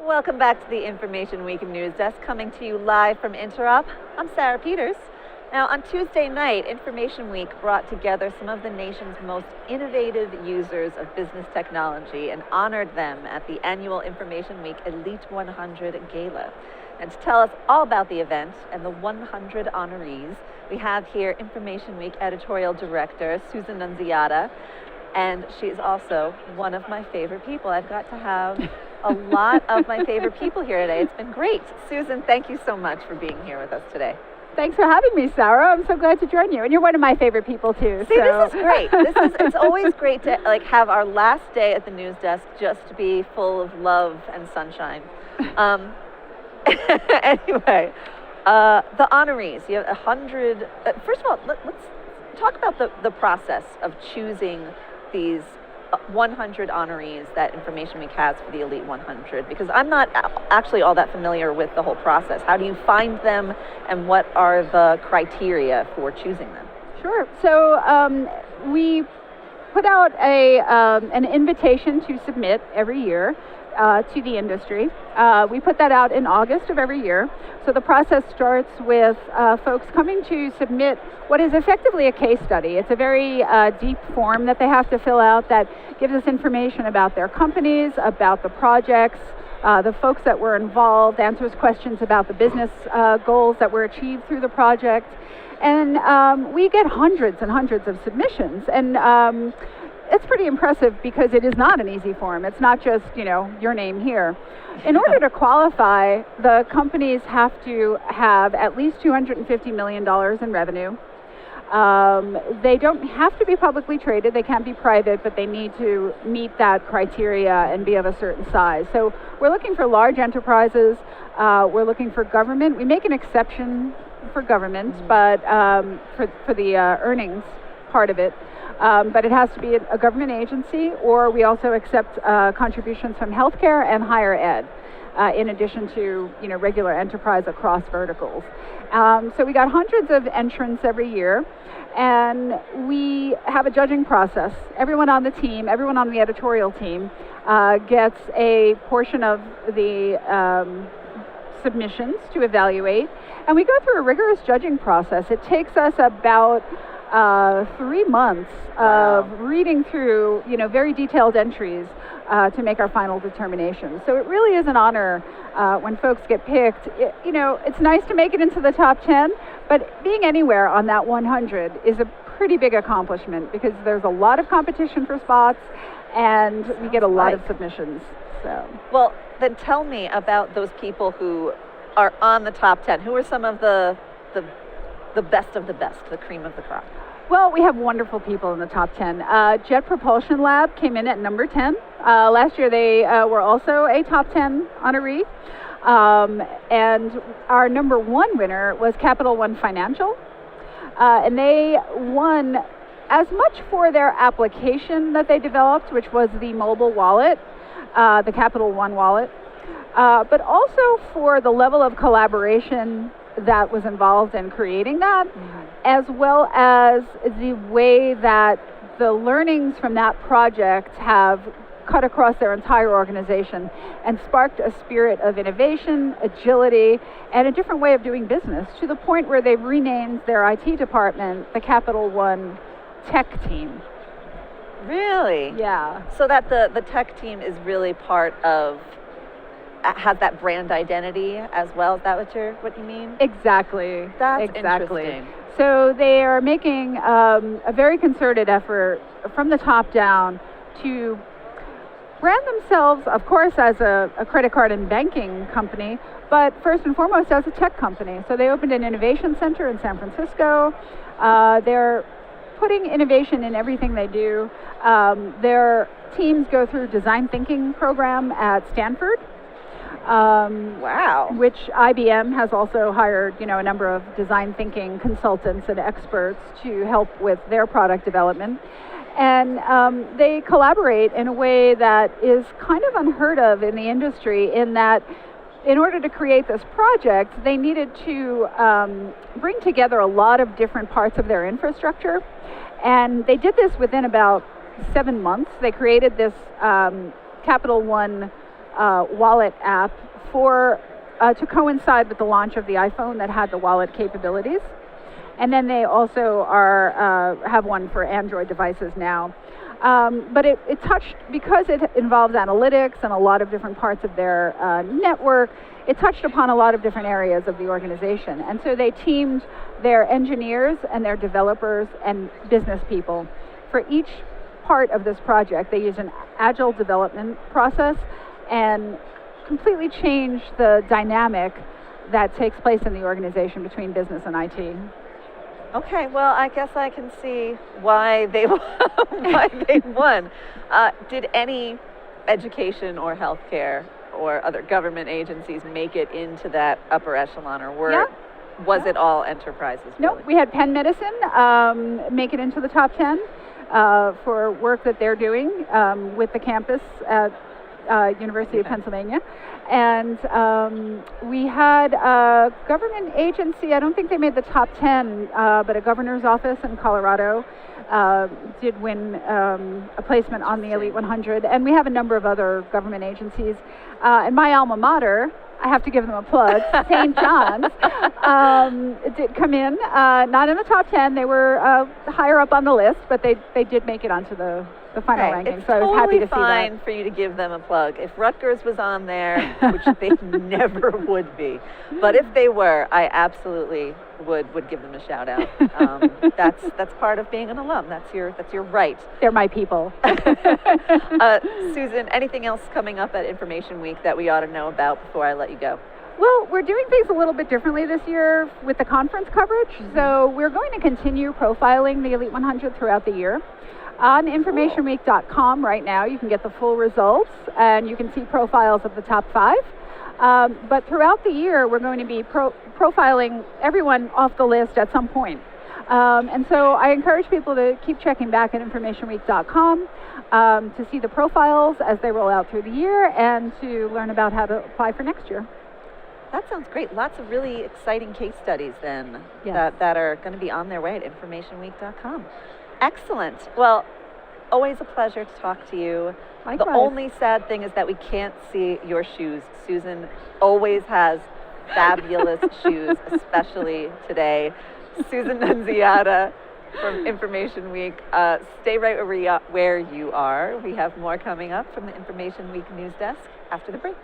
Welcome back to the Information Week News Desk, coming to you live from Interop. I'm Sarah Peters. Now, on Tuesday night, Information Week brought together some of the nation's most innovative users of business technology and honored them at the annual Information Week Elite 100 Gala. And to tell us all about the event and the 100 honorees, we have here Information Week Editorial Director Susan Nunziata, and she is also one of my favorite people. I've got to have a lot of my favorite people here today. It's been great. Susan, thank you so much for being here with us today. Thanks for having me, Sarah. I'm so glad to join you. And you're one of my favorite people, too. See, this is great. It's always great to have our last day at the news desk just to be full of love and sunshine. Anyway, the honorees. You have 100. First of all, let's talk about the process of choosing these 100 honorees that Information Week has for the Elite 100, because I'm not actually all that familiar with the whole process. How do you find them, and what are the criteria for choosing them? Sure. So we put out an invitation to submit every year to the industry. We put that out in August of every year. So the process starts with folks coming to submit what is effectively a case study. It's a very deep form that they have to fill out that gives us information about their companies, about the projects, the folks that were involved, answers questions about the business goals that were achieved through the project. And we get hundreds and hundreds of submissions. And it's pretty impressive because it is not an easy form. It's not just, your name here. In order to qualify, the companies have to have at least $250 million in revenue. They don't have to be publicly traded. They can't be private, but they need to meet that criteria and be of a certain size. So we're looking for large enterprises. We're looking for government. We make an exception for government, but for the earnings part of it. But it has to be a government agency, or we also accept contributions from healthcare and higher ed, in addition to regular enterprise across verticals. So we got hundreds of entrants every year, and we have a judging process. Everyone on the team, everyone on the editorial team, gets a portion of the submissions to evaluate, and we go through a rigorous judging process. It takes us about 3 months of reading through, very detailed entries to make our final determination. So it really is an honor when folks get picked. It's nice to make it into the top 10, but being anywhere on that 100 is a pretty big accomplishment because there's a lot of competition for spots, and we get a lot of submissions. So. Well, then tell me about those people who are on the top 10. Who are some of the best of the best, the cream of the crop? Well, we have wonderful people in the top 10. Jet Propulsion Lab came in at number 10. Last year they were also a top 10 honoree. And our number 1 winner was Capital One Financial. And they won as much for their application that they developed, which was the mobile wallet, the Capital One wallet, but also for the level of collaboration that was involved in creating that, as well as the way that the learnings from that project have cut across their entire organization and sparked a spirit of innovation, agility, and a different way of doing business, to the point where they've renamed their IT department the Capital One Tech Team. Really? Yeah. So that the tech team is really part of, has that brand identity as well. Is that what you mean? Exactly. That's exactly. Interesting. So they are making a very concerted effort from the top down to brand themselves, of course, as a credit card and banking company, but first and foremost as a tech company. So they opened an innovation center in San Francisco. They're putting innovation in everything they do. Their teams go through design thinking program at Stanford. Wow. Which IBM has also hired, a number of design thinking consultants and experts to help with their product development. And they collaborate in a way that is kind of unheard of in the industry, in that in order to create this project, they needed to bring together a lot of different parts of their infrastructure. And they did this within about 7 months. They created this Capital One wallet app for to coincide with the launch of the iPhone that had the wallet capabilities. And then they also have one for Android devices now. But it touched, because it involves analytics and a lot of different parts of their network, it touched upon a lot of different areas of the organization. And so they teamed their engineers and their developers and business people. For each part of this project, they use an agile development process and completely changed the dynamic that takes place in the organization between business and IT. Okay, well, I guess I can see why they why they won. Did any education or healthcare or other government agencies make it into that upper echelon, or was it all enterprises? Nope, really? We had Penn Medicine make it into the top 10 for work that they're doing with the campus at University of Pennsylvania. And we had a government agency, I don't think they made the top 10, but a governor's office in Colorado did win a placement on the Elite 100. And we have a number of other government agencies. And my alma mater, I have to give them a plug, St. John's, did come in, not in the top 10. They were higher up on the list, but they did make it onto the final ranking. It's so I was happy to see that. totally fine for you to give them a plug. If Rutgers was on there, which they never would be, but if they were, I absolutely would give them a shout out. That's part of being an alum. That's your right. They're my people. Susan, anything else coming up at Information Week that we ought to know about before I let you go? Well, we're doing things a little bit differently this year with the conference coverage. So we're going to continue profiling the Elite 100 throughout the year. On InformationWeek.com right now, you can get the full results, and you can see profiles of the top 5. But throughout the year, we're going to be profiling everyone off the list at some point. And so I encourage people to keep checking back at InformationWeek.com to see the profiles as they roll out through the year and to learn about how to apply for next year. That sounds great. Lots of really exciting case studies then Yes. that are going to be on their way at InformationWeek.com. Excellent. Well, always a pleasure to talk to you. Likewise. The only sad thing is that we can't see your shoes. Susan always has fabulous shoes, especially today. Susan Nunziata from Information Week. Stay right where you are. We have more coming up from the Information Week news desk after the break.